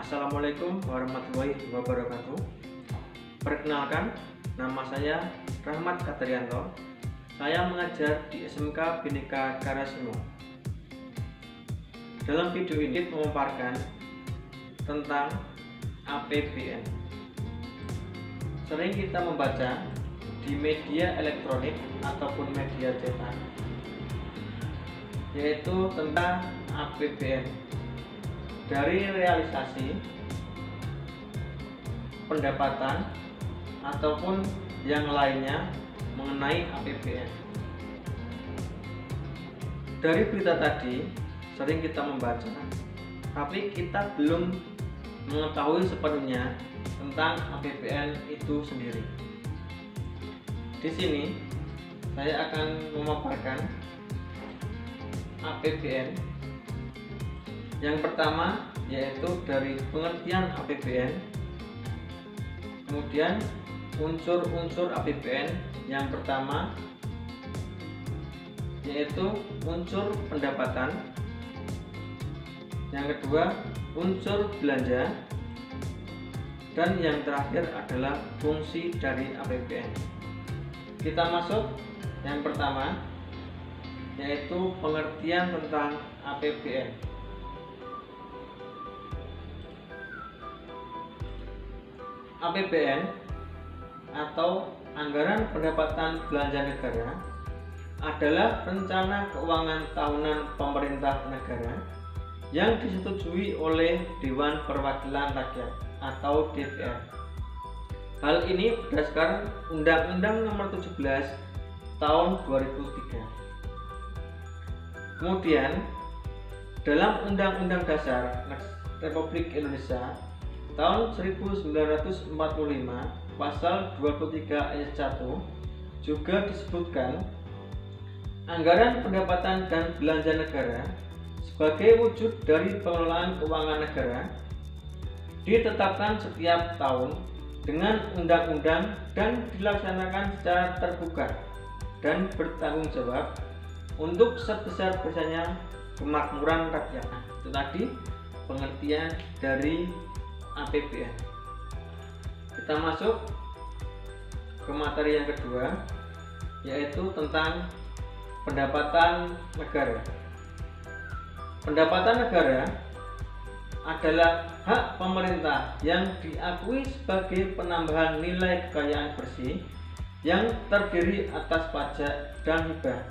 Assalamualaikum warahmatullahi wabarakatuh. Perkenalkan, nama saya Rahmat Katrianto. Saya mengajar di SMK Bhinneka Karasimo. Dalam video ini memaparkan tentang APBN. Sering kita membaca di media elektronik ataupun media cetak, yaitu tentang APBN. Dari realisasi pendapatan ataupun yang lainnya mengenai APBN. Dari berita tadi sering kita membaca, tapi kita belum mengetahui sepenuhnya tentang APBN itu sendiri. Di sini saya akan memaparkan APBN. Yang pertama yaitu dari pengertian APBN, kemudian unsur-unsur APBN. Yang pertama yaitu unsur pendapatan, yang kedua unsur belanja, dan yang terakhir adalah fungsi dari APBN. Kita masuk yang pertama, yaitu pengertian tentang APBN. APBN atau Anggaran Pendapatan Belanja Negara adalah rencana keuangan tahunan pemerintah negara yang disetujui oleh Dewan Perwakilan Rakyat atau DPR. Hal ini berdasarkan Undang-Undang Nomor 17 Tahun 2003. Kemudian dalam Undang-Undang Dasar Republik Indonesia tahun 1945 pasal 23 ayat 1 juga disebutkan anggaran pendapatan dan belanja negara sebagai wujud dari pengelolaan keuangan negara ditetapkan setiap tahun dengan undang-undang dan dilaksanakan secara terbuka dan bertanggung jawab untuk sebesar-besarnya kemakmuran rakyat. Itu tadi pengertian dari APBN. Kita masuk ke materi yang kedua, yaitu tentang pendapatan negara. Pendapatan negara adalah hak pemerintah yang diakui sebagai penambahan nilai kekayaan bersih yang terdiri atas pajak dan hibah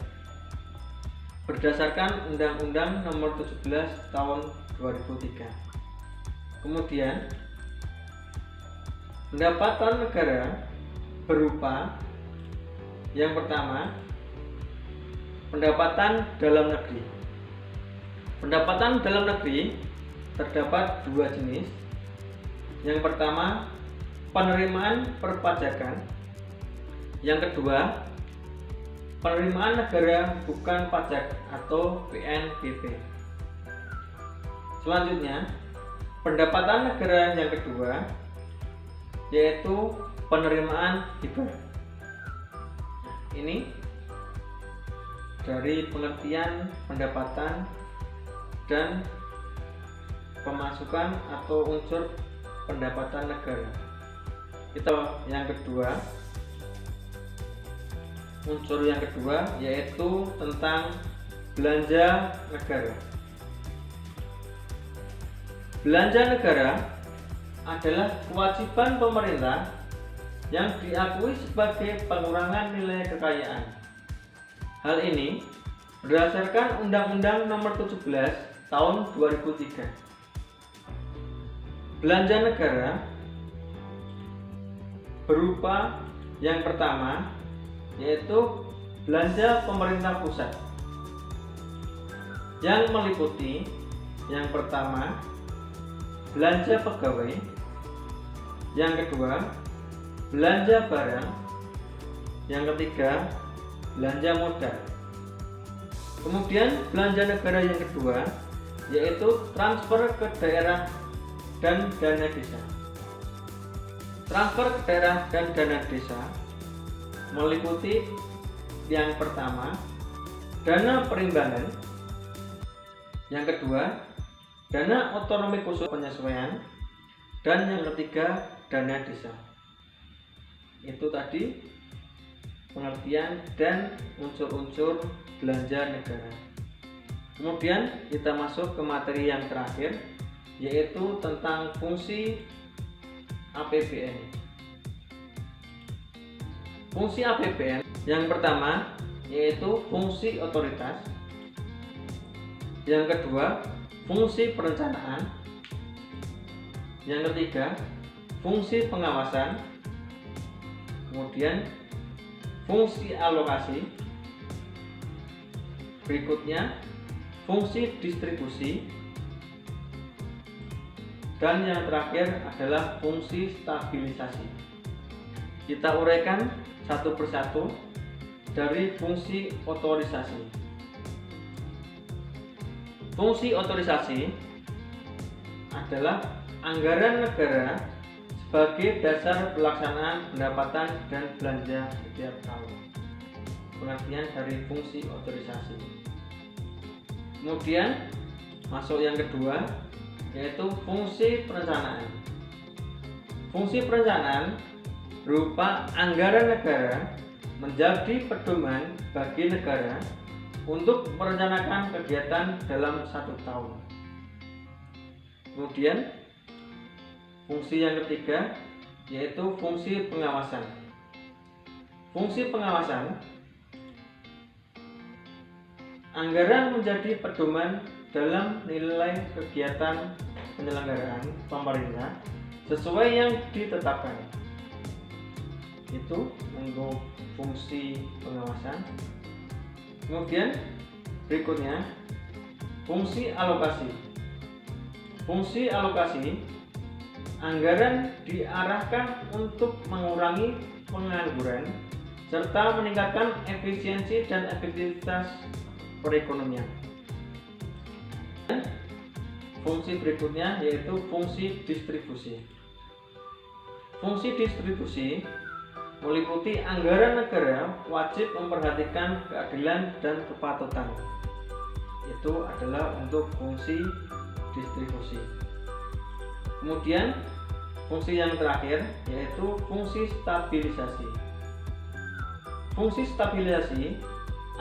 berdasarkan Undang-Undang Nomor 17 Tahun 2003. Kemudian pendapatan negara berupa yang pertama pendapatan dalam negeri. Pendapatan dalam negeri terdapat dua jenis. Yang pertama penerimaan perpajakan, yang kedua penerimaan negara bukan pajak atau PNBP. Selanjutnya pendapatan negara yang kedua yaitu penerimaan hibah. Ini dari pengertian pendapatan dan pemasukan atau unsur pendapatan negara. Kita yang kedua, unsur yang kedua yaitu tentang belanja negara. Belanja negara adalah kewajiban pemerintah yang diakui sebagai pengurangan nilai kekayaan. Hal ini berdasarkan Undang-Undang Nomor 17 Tahun 2003. Belanja negara berupa yang pertama yaitu belanja pemerintah pusat, yang meliputi yang pertama belanja pegawai, yang kedua belanja barang, yang ketiga belanja modal. Kemudian belanja negara yang kedua yaitu transfer ke daerah dan dana desa. Transfer ke daerah dan dana desa meliputi yang pertama dana perimbangan, yang kedua dana otonomi khusus penyesuaian, Dan yang ketiga, dana desa. Itu tadi pengertian dan unsur-unsur belanja negara. Kemudian kita masuk ke materi yang terakhir, yaitu tentang fungsi APBN. Fungsi APBN yang pertama yaitu fungsi otoritas, yang kedua fungsi perencanaan, yang ketiga fungsi pengawasan, kemudian fungsi alokasi, berikutnya fungsi distribusi, dan yang terakhir adalah fungsi stabilisasi. Kita uraikan satu persatu dari fungsi otorisasi. Fungsi otorisasi adalah anggaran negara sebagai dasar pelaksanaan pendapatan dan belanja setiap tahun. Pengertian dari fungsi otorisasi. Kemudian masuk yang kedua, yaitu fungsi perencanaan. Fungsi perencanaan berupa anggaran negara menjadi pedoman bagi negara untuk merencanakan kegiatan dalam satu tahun. Kemudian fungsi yang ketiga yaitu fungsi pengawasan. Fungsi pengawasan, anggaran menjadi pedoman dalam nilai kegiatan penyelenggaraan pemerintah sesuai yang ditetapkan. Itu untuk fungsi pengawasan. Kemudian berikutnya fungsi alokasi. Fungsi alokasi, anggaran diarahkan untuk mengurangi pengangguran serta meningkatkan efisiensi dan efektivitas perekonomian. Fungsi berikutnya yaitu fungsi distribusi. Fungsi distribusi meliputi anggaran negara wajib memperhatikan keadilan dan kepatutan. Itu adalah untuk fungsi distribusi. Kemudian fungsi yang terakhir yaitu fungsi stabilisasi. Fungsi stabilisasi,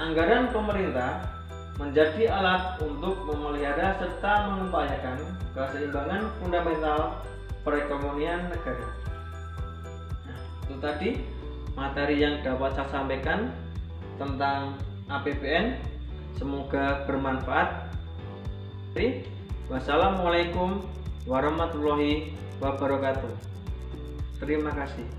anggaran pemerintah menjadi alat untuk memelihara serta mengupayakan keseimbangan fundamental perekonomian negara. Nah, itu tadi materi yang dapat saya sampaikan tentang APBN. Semoga bermanfaat. Wassalamualaikum warahmatullahi wabarakatuh. Terima kasih.